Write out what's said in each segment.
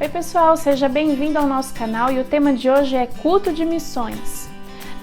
Oi pessoal, seja bem-vindo ao nosso canal e o tema de hoje é culto de missões.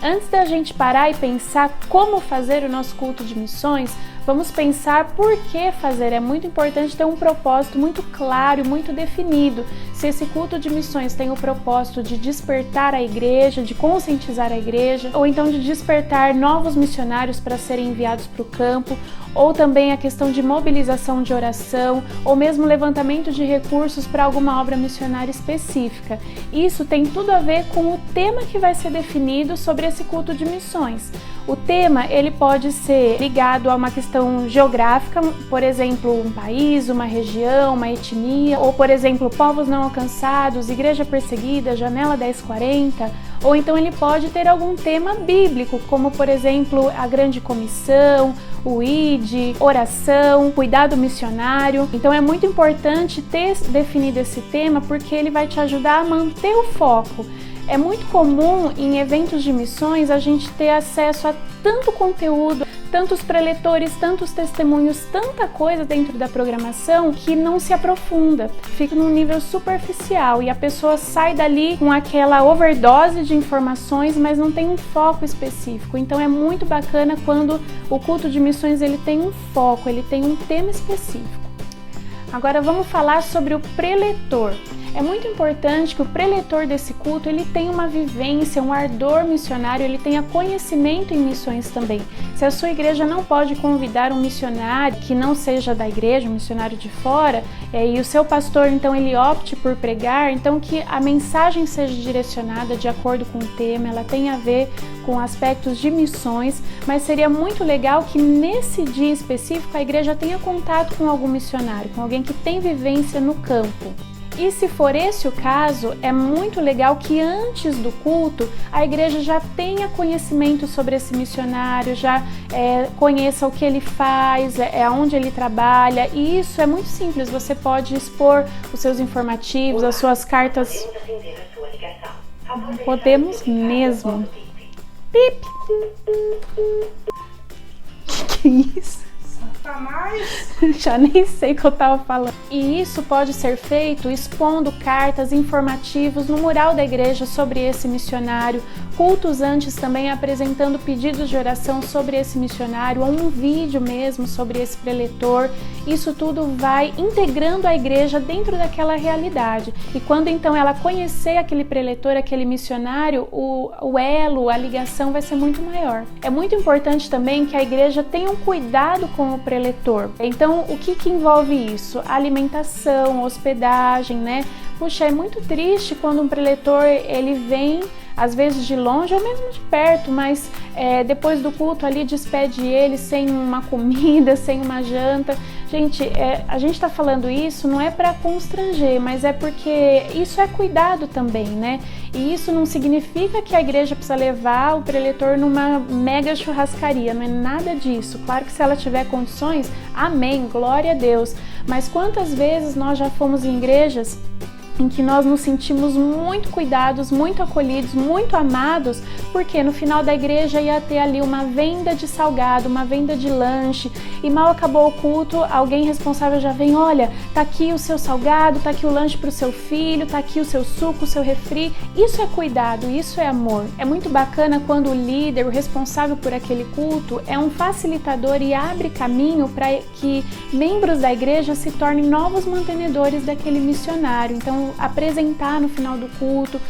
Antes da gente parar e pensar como fazer o nosso culto de missões, vamos pensar por que fazer. É muito importante ter um propósito muito claro e muito definido. Se esse culto de missões tem o propósito de despertar a igreja, de conscientizar a igreja, ou então de despertar novos missionários para serem enviados para o campo, ou também a questão de mobilização de oração, ou mesmo levantamento de recursos para alguma obra missionária específica. Isso tem tudo a ver com o tema que vai ser definido sobre esse culto de missões. O tema, ele pode ser ligado a uma questão geográfica, por exemplo, um país, uma região, uma etnia, ou por exemplo, povos não alcançados, igreja perseguida, janela 1040, ou então ele pode ter algum tema bíblico, como por exemplo, a grande comissão, o ID, oração, cuidado missionário. Então é muito importante ter definido esse tema porque ele vai te ajudar a manter o foco. É muito comum em eventos de missões a gente ter acesso a tanto conteúdo, tantos preletores, tantos testemunhos, tanta coisa dentro da programação que não se aprofunda, fica num nível superficial e a pessoa sai dali com aquela overdose de informações, mas não tem um foco específico. Então é muito bacana quando o culto de missões ele tem um foco, ele tem um tema específico. Agora vamos falar sobre o preletor. É muito importante que o preletor desse culto ele tenha uma vivência, um ardor missionário, ele tenha conhecimento em missões também. Se a sua igreja não pode convidar um missionário que não seja da igreja, um missionário de fora, e o seu pastor então ele opte por pregar, então que a mensagem seja direcionada de acordo com o tema, ela tenha a ver com aspectos de missões, mas seria muito legal que nesse dia específico a igreja tenha contato com algum missionário, com alguém que tem vivência no campo. E se for esse o caso, é muito legal que antes do culto a igreja já tenha conhecimento sobre esse missionário, já conheça o que ele faz, aonde ele trabalha. E isso é muito simples, você pode expor os seus informativos, as suas cartas. Podemos mesmo. Pip! Que é isso? Já nem sei o que eu tava falando. E isso pode ser feito expondo cartas, informativos no mural da igreja sobre esse missionário, cultos antes também apresentando pedidos de oração sobre esse missionário, ou um vídeo mesmo sobre esse preletor. Isso tudo vai integrando a igreja dentro daquela realidade. E quando então ela conhecer aquele preletor, aquele missionário, o elo, a ligação vai ser muito maior. É muito importante também que a igreja tenha um cuidado com o preletor. Então, o que envolve isso? Alimentação, hospedagem, né? Puxa, é muito triste quando um preletor ele vem às vezes de longe ou mesmo de perto, mas depois do culto ali despede ele sem uma comida, sem uma janta. Gente, a gente está falando isso não é para constranger, mas é porque isso é cuidado também, né? E isso não significa que a igreja precisa levar o preletor numa mega churrascaria, não é nada disso. Claro que se ela tiver condições, amém, glória a Deus. Mas quantas vezes nós já fomos em igrejas em que nós nos sentimos muito cuidados, muito acolhidos, muito amados, porque no final da igreja ia ter ali uma venda de salgado, uma venda de lanche, e mal acabou o culto, alguém responsável já vem, olha, tá aqui o seu salgado, tá aqui o lanche pro seu filho, tá aqui o seu suco, o seu refri. Isso é cuidado, isso é amor. É muito bacana quando o líder, o responsável por aquele culto, é um facilitador e abre caminho para que membros da igreja se tornem novos mantenedores daquele missionário. Então, apresentar no final do culto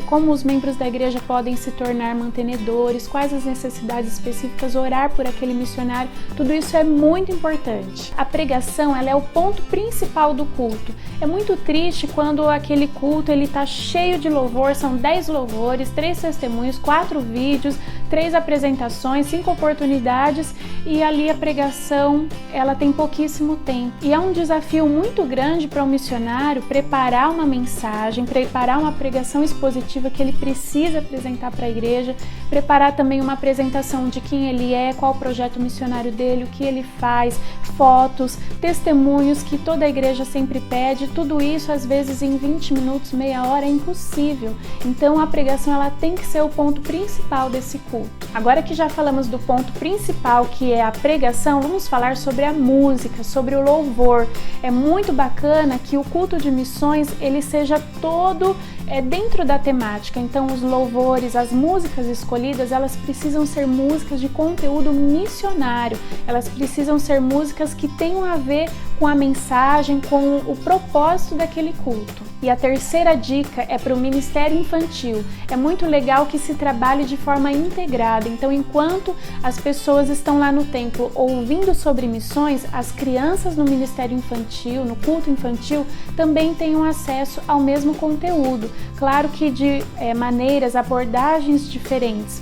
como os membros da igreja podem se tornar mantenedores, quais as necessidades específicas, orar por aquele missionário, tudo isso é muito importante. A pregação, ela é o ponto principal do culto. É muito triste quando aquele culto ele tá cheio de louvor, são 10 louvores, 3 testemunhos, 4 vídeos, 3 apresentações, 5 oportunidades e ali a pregação, ela tem pouquíssimo tempo. E é um desafio muito grande para um missionário preparar uma mensagem, preparar uma uma pregação expositiva que ele precisa apresentar para a igreja, preparar também uma apresentação de quem ele é, qual o projeto missionário dele, o que ele faz, fotos, testemunhos que toda a igreja sempre pede. Tudo isso às vezes em 20 minutos, meia hora é impossível. Então a pregação ela tem que ser o ponto principal desse culto. Agora que já falamos do ponto principal, que é a pregação, vamos falar sobre a música, sobre o louvor. É muito bacana que o culto de missões ele seja todo dentro da temática. Então os louvores, as músicas escolhidas, elas precisam ser músicas de conteúdo missionário. Elas precisam ser músicas que tenham a ver com a mensagem, com o propósito daquele culto. E a terceira dica é para o ministério infantil. É muito legal que se trabalhe de forma integrada. Então, enquanto as pessoas estão lá no templo ouvindo sobre missões, as crianças no ministério infantil, no culto infantil, também tenham acesso ao mesmo conteúdo. Claro que de maneiras, abordagens diferentes.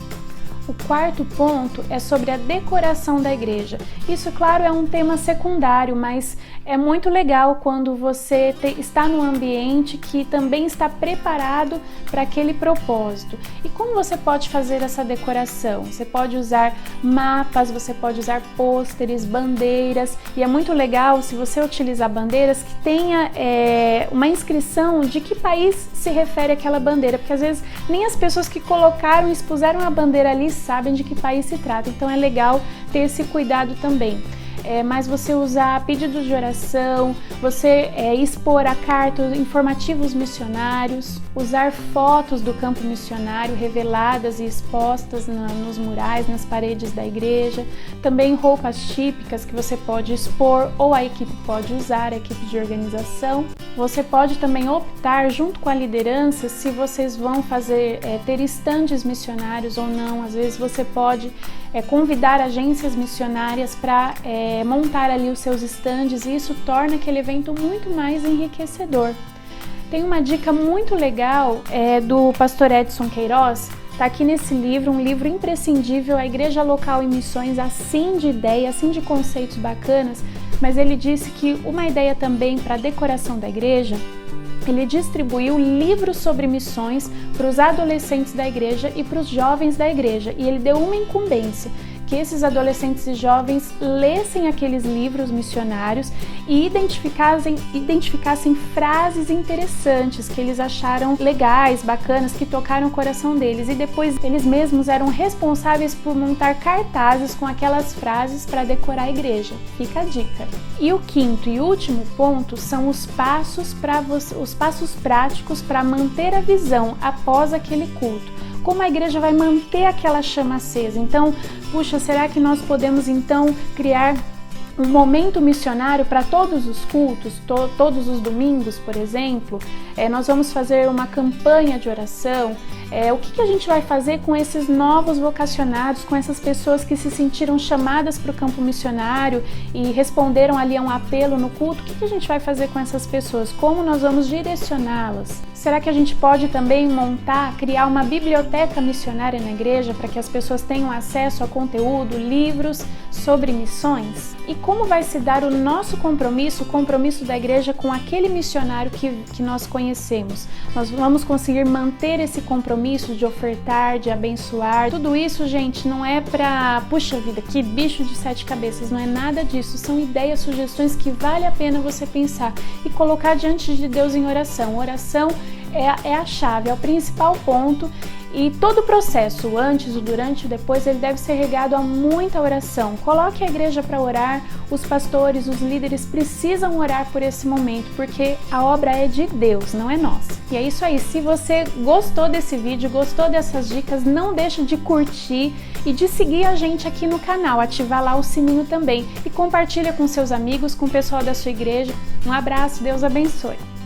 O quarto ponto é sobre a decoração da igreja. Isso, claro, é um tema secundário, mas é muito legal quando você está num ambiente que também está preparado para aquele propósito. E como você pode fazer essa decoração? Você pode usar mapas, você pode usar pôsteres, bandeiras, e é muito legal se você utilizar bandeiras que tenha uma inscrição de que país se refere àquela bandeira, porque às vezes nem as pessoas que colocaram e expuseram a bandeira ali sabem de que país se trata, então é legal ter esse cuidado também. Mas você usar pedidos de oração, você expor a carta, informativos missionários, usar fotos do campo missionário reveladas e expostas nos murais, nas paredes da igreja, também roupas típicas que você pode expor ou a equipe pode usar, a equipe de organização. Você pode também optar junto com a liderança se vocês vão ter estandes missionários ou não. Às vezes você pode convidar agências missionárias para montar ali os seus estandes, e isso torna aquele evento muito mais enriquecedor. Tem uma dica muito legal do pastor Edson Queiroz, está aqui nesse livro, um livro imprescindível, a Igreja Local em Missões, assim de ideia, assim de conceitos bacanas, mas ele disse que uma ideia também para a decoração da igreja, ele distribuiu livros sobre missões para os adolescentes da igreja e para os jovens da igreja, e ele deu uma incumbência, que esses adolescentes e jovens lessem aqueles livros missionários e identificassem frases interessantes que eles acharam legais, bacanas, que tocaram o coração deles, e depois eles mesmos eram responsáveis por montar cartazes com aquelas frases para decorar a igreja. Fica a dica. E o quinto e último ponto são os passos práticos para manter a visão após aquele culto. Como a igreja vai manter aquela chama acesa? Então, puxa, será que nós podemos então criar um momento missionário para todos os cultos, todos os domingos, por exemplo? Nós vamos fazer uma campanha de oração. O que a gente vai fazer com esses novos vocacionados, com essas pessoas que se sentiram chamadas para o campo missionário e responderam ali a um apelo no culto? O que a gente vai fazer com essas pessoas? Como nós vamos direcioná-las? Será que a gente pode também criar uma biblioteca missionária na igreja para que as pessoas tenham acesso a conteúdo, livros sobre missões? E como vai se dar o nosso compromisso, o compromisso da igreja com aquele missionário que nós conhecemos? Nós vamos conseguir manter esse compromisso de ofertar, de abençoar? Tudo isso, gente, não é para, puxa vida, que bicho de 7 cabeças, não é nada disso. São ideias, sugestões que vale a pena você pensar e colocar diante de Deus em oração. Oração é a chave, é o principal ponto, e todo o processo, o antes, o durante e o depois, ele deve ser regado a muita oração. Coloque a igreja para orar, os pastores, os líderes precisam orar por esse momento, porque a obra é de Deus, não é nossa. E é isso aí, se você gostou desse vídeo, gostou dessas dicas, não deixe de curtir e de seguir a gente aqui no canal, ativar lá o sininho também, e compartilha com seus amigos, com o pessoal da sua igreja. Um abraço, Deus abençoe!